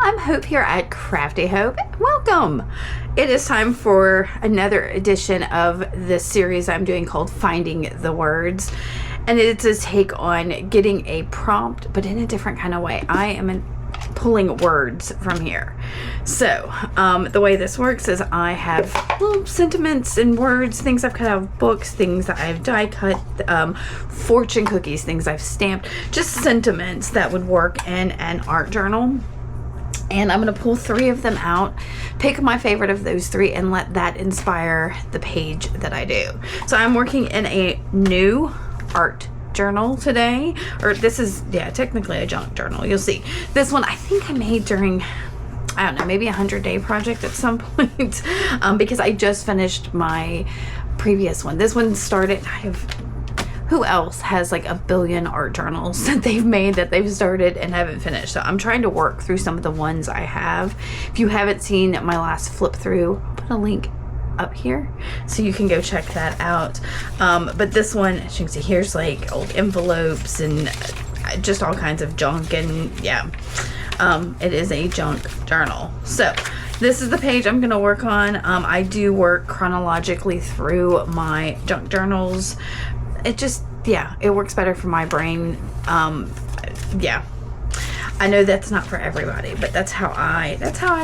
I'm Hope here at Crafty Hope. Welcome! It is time for another edition of this series I'm doing called Finding the Words. And it's a take on getting a prompt, but in a different kind of way. I am pulling words from here. So, the way this works is I have little sentiments and words, things I've cut out of books, things that I've die cut, fortune cookies, things I've stamped, just sentiments that would work in an art journal. And I'm going to pull 3 of them out, pick my favorite of those 3, and let that inspire the page that I do. So I'm working in a new art journal today, or this is, technically a junk journal. You'll see. This one I think I made during, I don't know, maybe 100-day project at some point, because I just finished my previous one. This one started, who else has like a billion art journals that they've made that they've started and haven't finished? So I'm trying to work through some of the ones I have. If you haven't seen my last flip through, I'll put a link up here so you can go check that out. But this one, as you can see, here's like old envelopes and just all kinds of junk, and it is a junk journal. So this is the page I'm going to work on. I do work chronologically through my junk journals. It just, it works better for my brain. I know that's not for everybody, but that's how I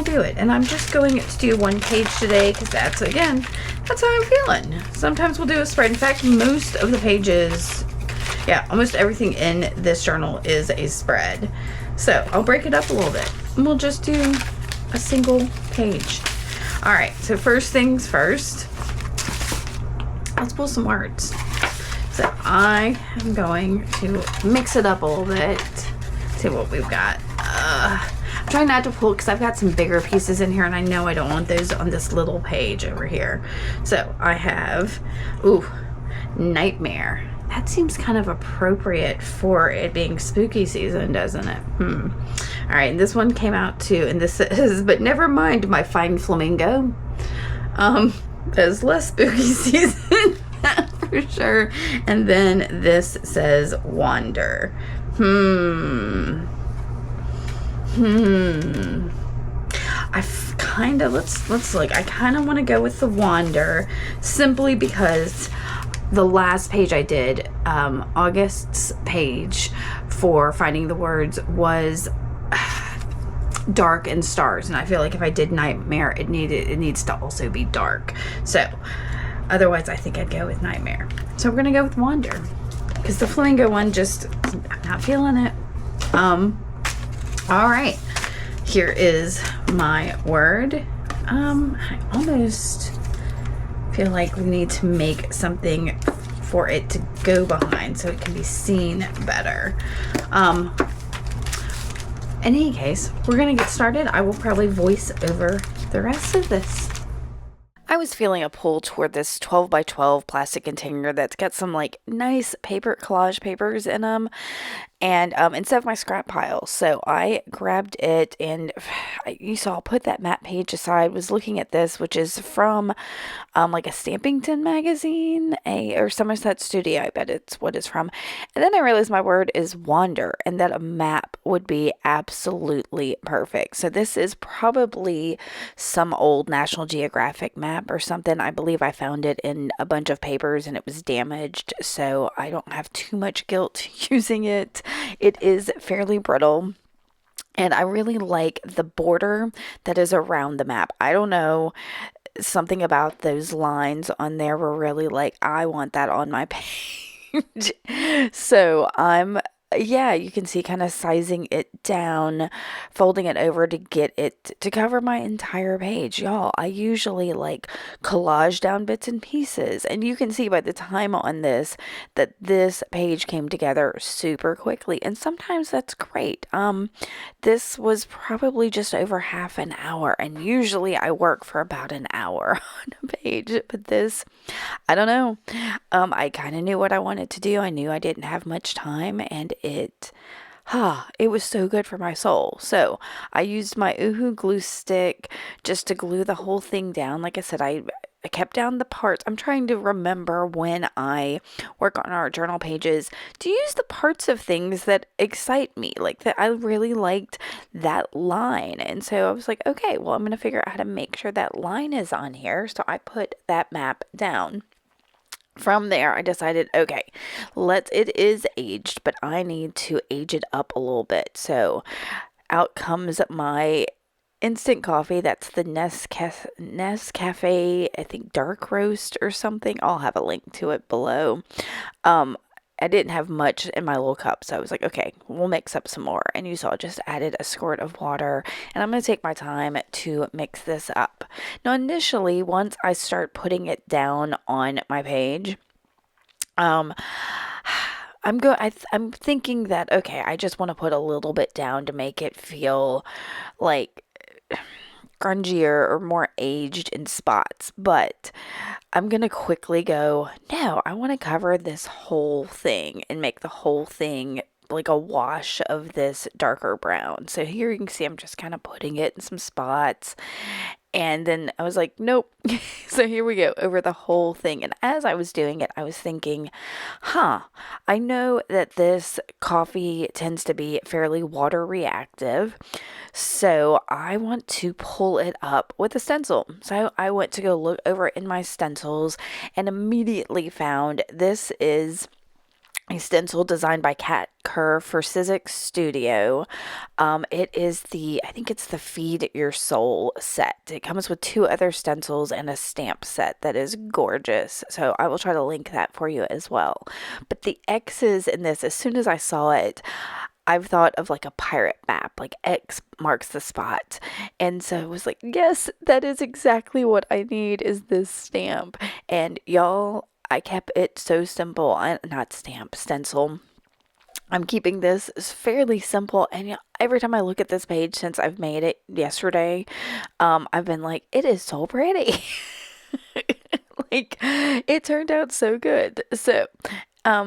do it. And I'm just going to do one page today because that's how I'm feeling. Sometimes we'll do a spread. In fact, most of the pages, almost everything in this journal is a spread. So I'll break it up a little bit and we'll just do a single page. All right, so first things first, let's pull some words. So I am going to mix it up a little bit. See what we've got. I'm trying not to pull because I've got some bigger pieces in here and I know I don't want those on this little page over here. So I have, nightmare. That seems kind of appropriate for it being spooky season, doesn't it? All right, and this one came out too, and this says, but never mind my fine flamingo. There's less spooky season. For sure. And then this says wander. Let's look. I kind of want to go with the wander simply because the last page I did, August's page for finding the words, was dark and stars, and I feel like if I did nightmare, it needs to also be dark. So otherwise, I think I'd go with nightmare. So we're gonna go with wander because the flamingo one I'm not feeling it. All right, here is my word. I almost feel like we need to make something for it to go behind so it can be seen better. In any case, we're gonna get started. I will probably voice over the rest of this. I was feeling a pull toward this 12 by 12 plastic container that's got some like nice collage papers in them, and instead of my scrap pile. So I grabbed it, and you saw I'll put that map page aside, was looking at this, which is from like a Stampington magazine, or Somerset Studio, I bet it's what it's from. And then I realized my word is wander, and that a map would be absolutely perfect. So this is probably some old National Geographic map or something. I believe I found it in a bunch of papers and it was damaged, so I don't have too much guilt using it. It is fairly brittle, and I really like the border that is around the map. I don't know, something about those lines on there were really like, I want that on my page. So you can see kind of sizing it down, folding it over to get it to cover my entire page. Y'all, I usually like collage down bits and pieces, and you can see by the time on this that this page came together super quickly, and sometimes that's great. This was probably just over half an hour, and usually I work for about an hour on a page, but this, I don't know. I kind of knew what I wanted to do. I knew I didn't have much time, and it was so good for my soul. So I used my Oohoo glue stick just to glue the whole thing down. Like I said, I kept down the parts. I'm trying to remember when I work on our journal pages to use the parts of things that excite me, like that I really liked that line. And so I was like, okay, well, I'm going to figure out how to make sure that line is on here. So I put that map down. From there, I decided, okay, it is aged, but I need to age it up a little bit. So out comes my instant coffee. That's the Nescafe, I think dark roast or something. I'll have a link to it below. I didn't have much in my little cup, so I was like, okay, we'll mix up some more. And you saw I just added a squirt of water, and I'm going to take my time to mix this up. Now, initially, once I start putting it down on my page, I'm thinking that, okay, I just want to put a little bit down to make it feel like grungier or more aged in spots, but I'm gonna quickly go, no, I want to cover this whole thing and make the whole thing like a wash of this darker brown. So here you can see I'm just kind of putting it in some spots. And then I was like, nope. So here we go over the whole thing. And as I was doing it, I was thinking, I know that this coffee tends to be fairly water reactive. So I want to pull it up with a stencil. So I went to go look over in my stencils and immediately found this is a stencil designed by Kat Kerr for Sizzix Studio. It is I think it's the Feed Your Soul set. It comes with 2 other stencils and a stamp set that is gorgeous. So I will try to link that for you as well. But the X's in this, as soon as I saw it, I've thought of like a pirate map, like X marks the spot. And so I was like, yes, that is exactly what I need is this stamp. And y'all, I kept it so simple, not stamp, stencil. I'm keeping this fairly simple, and every time I look at this page since I've made it yesterday, I've been like, it is so pretty. Like, it turned out so good. So,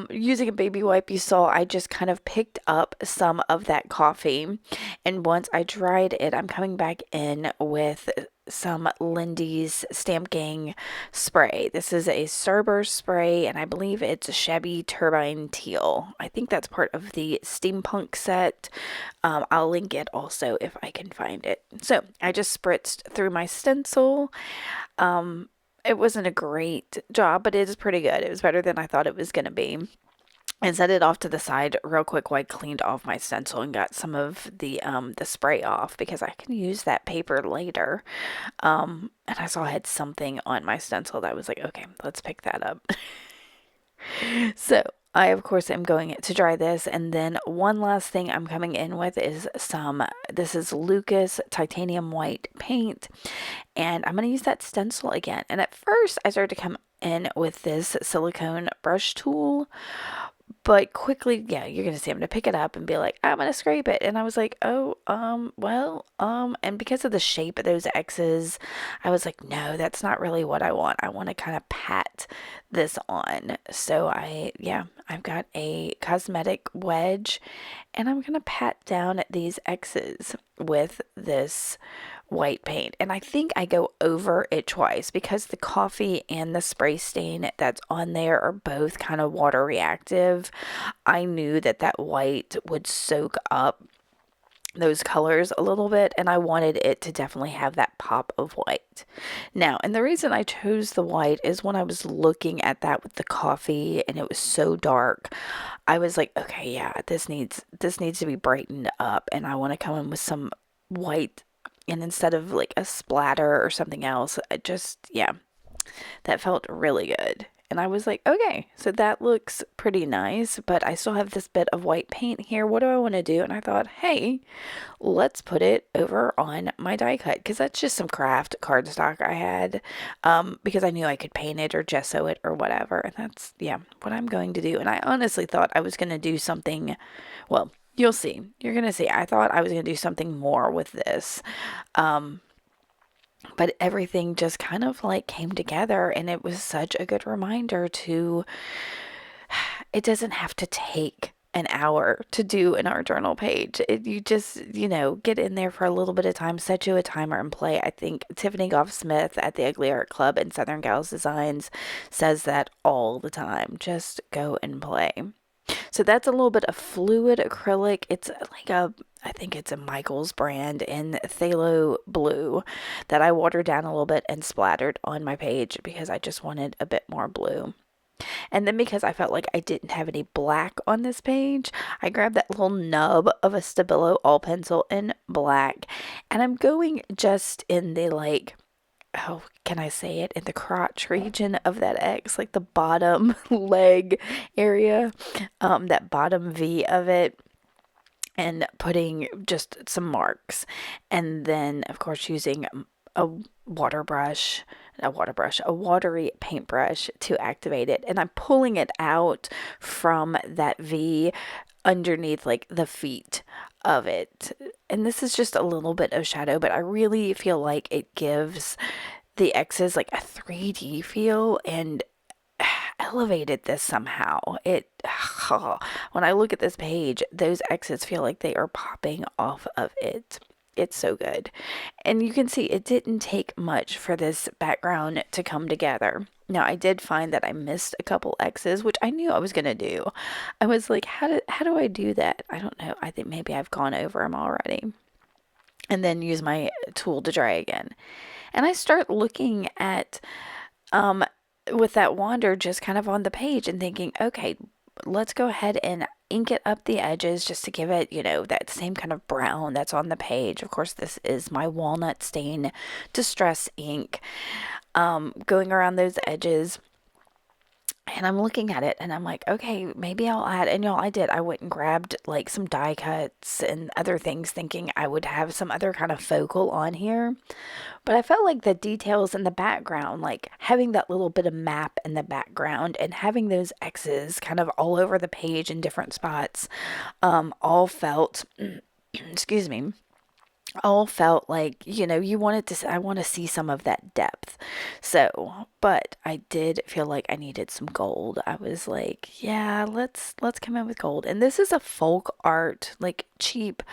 using a baby wipe, you saw I just kind of picked up some of that coffee, and once I dried it, I'm coming back in with some Lindy's Stamp Gang spray. This is a Cerber spray, and I believe it's a Shabby Turbine Teal. I think that's part of the Steampunk set. I'll link it also if I can find it. So I just spritzed through my stencil. It wasn't a great job, but it is pretty good. It was better than I thought it was going to be. And set it off to the side real quick while I cleaned off my stencil and got some of the spray off because I can use that paper later. And I saw I had something on my stencil that was like, okay, let's pick that up. So I, of course, am going to dry this. And then one last thing I'm coming in with is this is Lucas Titanium White paint. And I'm going to use that stencil again. And at first I started to come in with this silicone brush tool. But quickly, yeah, you're going to see I'm going to pick it up and be like, I'm going to scrape it. And I was like, and because of the shape of those X's, I was like, no, that's not really what I want. I want to kind of pat this on. So I've got a cosmetic wedge and I'm going to pat down these X's with this white paint. And I think I go over it twice because the coffee and the spray stain that's on there are both kind of water reactive. I knew that white would soak up those colors a little bit, and I wanted it to definitely have that pop of white. Now, and the reason I chose the white is when I was looking at that with the coffee and it was so dark, I was like, okay, yeah, this needs to be brightened up, and I want to come in with some white, and instead of like a splatter or something else, that felt really good. And I was like, okay, so that looks pretty nice, but I still have this bit of white paint here. What do I want to do? And I thought, hey, let's put it over on my die cut because that's just some craft cardstock I had because I knew I could paint it or gesso it or whatever. And that's, what I'm going to do. And I honestly thought I was going to do something, well, you'll see. You're going to see. I thought I was going to do something more with this. But everything just kind of like came together, and it was such a good reminder to, it doesn't have to take an hour to do an art journal page. You just, get in there for a little bit of time, set you a timer and play. I think Tiffany Goff Smith at the Ugly Art Club and Southern Gals Designs says that all the time. Just go and play. So that's a little bit of fluid acrylic. It's like I think it's a Michaels brand in phthalo blue that I watered down a little bit and splattered on my page because I just wanted a bit more blue. And then because I felt like I didn't have any black on this page, I grabbed that little nub of a Stabilo all pencil in black. And I'm going just in the can I say it? In the crotch region of that X, like the bottom leg area, that bottom V of it. And putting just some marks. And then, of course, using a watery paintbrush to activate it. And I'm pulling it out from that V underneath like the feet of it. And this is just a little bit of shadow, but I really feel like it gives the X's like a 3D feel and elevated this somehow. When I look at this page, those X's feel like they are popping off of it. It's so good. And you can see it didn't take much for this background to come together. Now, I did find that I missed a couple X's, which I knew I was going to do. I was like, how do I do that? I don't know. I think maybe I've gone over them already. And then use my tool to dry again. And I start looking at, with that wander just kind of on the page and thinking, okay, let's go ahead and ink it up the edges just to give it, that same kind of brown that's on the page. Of course, this is my walnut stain distress ink, going around those edges. And I'm looking at it and I'm like, okay, maybe I'll add, and I did. I went and grabbed like some die cuts and other things thinking I would have some other kind of focal on here. But I felt like the details in the background, like having that little bit of map in the background and having those X's kind of all over the page in different spots, all felt, excuse me, all felt like, you wanted to, I want to see some of that depth. So, but I did feel like I needed some gold. I was like, yeah, let's come in with gold. And this is a folk art, like cheap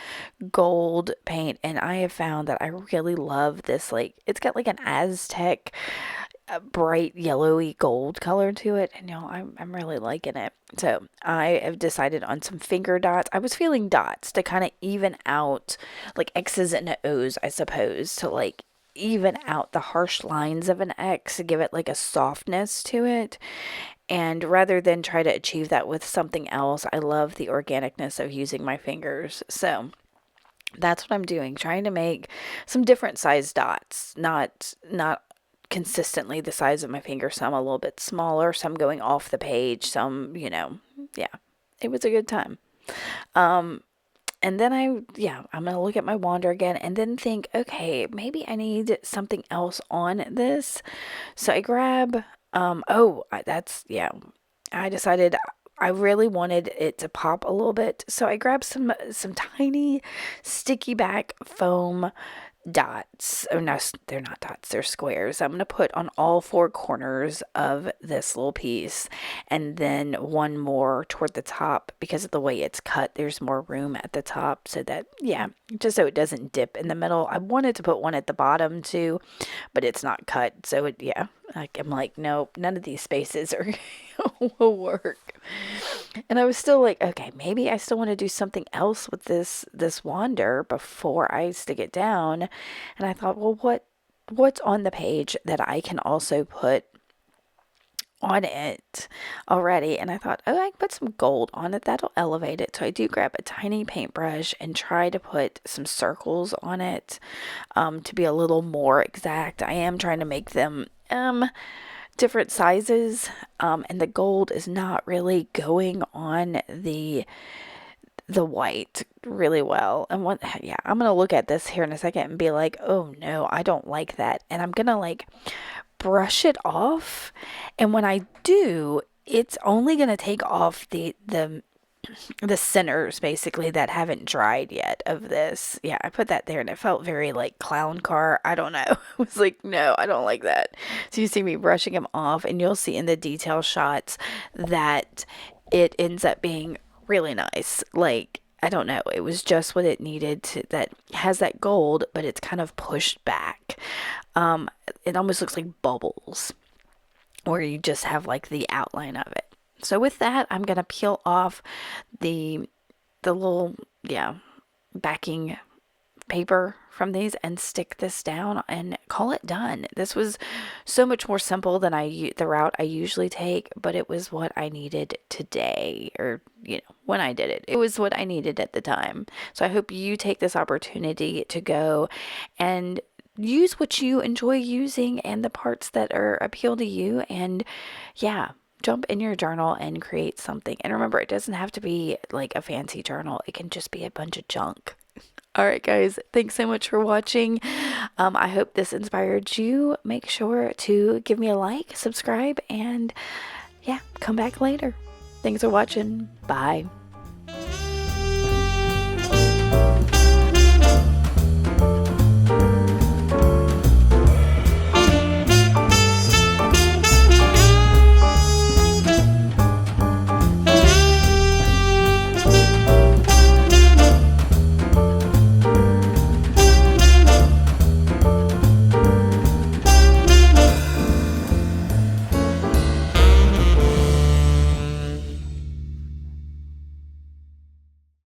gold paint. And I have found that I really love this, like, it's got like an Aztec bright yellowy gold color to it, and I'm really liking it. So I have decided on some finger dots. I was feeling dots to kind of even out, like X's and O's, I suppose, to like even out the harsh lines of an X, to give it like a softness to it. And rather than try to achieve that with something else, I love the organicness of using my fingers. So that's what I'm doing, trying to make some different size dots, not consistently the size of my finger, some a little bit smaller, some going off the page, some, yeah, it was a good time. And then I'm going to look at my wander again and then think, okay, maybe I need something else on this. So I grab, I decided I really wanted it to pop a little bit. So I grabbed some tiny sticky back foam dots. Oh no, they're not dots, they're squares. I'm going to put on all four corners of this little piece, and then one more toward the top. Because of the way it's cut, there's more room at the top, so that, just so it doesn't dip in the middle. I wanted to put one at the bottom too, but it's not cut, so I'm like, nope, none of these spaces will work. And I was still like, okay, maybe I still want to do something else with this wander before I stick it down. And I thought, well, what's on the page that I can also put on it already? And I thought, I can put some gold on it. That'll elevate it. So I do grab a tiny paintbrush and try to put some circles on it, to be a little more exact. I am trying to make them different sizes, and the gold is not really going on the white really well. And I'm gonna look at this here in a second and be like, oh no, I don't like that, and I'm gonna like brush it off. And when I do, it's only gonna take off the centers basically that haven't dried yet of this. Yeah, I put that there and it felt very like clown car. I don't know. I was like, no, I don't like that. So you see me brushing them off, and you'll see in the detail shots that it ends up being really nice. Like, I don't know, it was just what it needed to, that has that gold, but it's kind of pushed back. It almost looks like bubbles, or you just have like the outline of it. So with that, I'm gonna peel off the little, yeah, backing paper from these and stick this down and call it done. This was so much more simple than the route I usually take, but it was what I needed today, or when I did it, it was what I needed at the time. So I hope you take this opportunity to go and use what you enjoy using and the parts that are appeal to you, and yeah, jump in your journal and create something. And remember, it doesn't have to be like a fancy journal. It can just be a bunch of junk. All right, guys, thanks so much for watching. I hope this inspired you. Make sure to give me a like, subscribe, and yeah, come back later. Thanks for watching. Bye.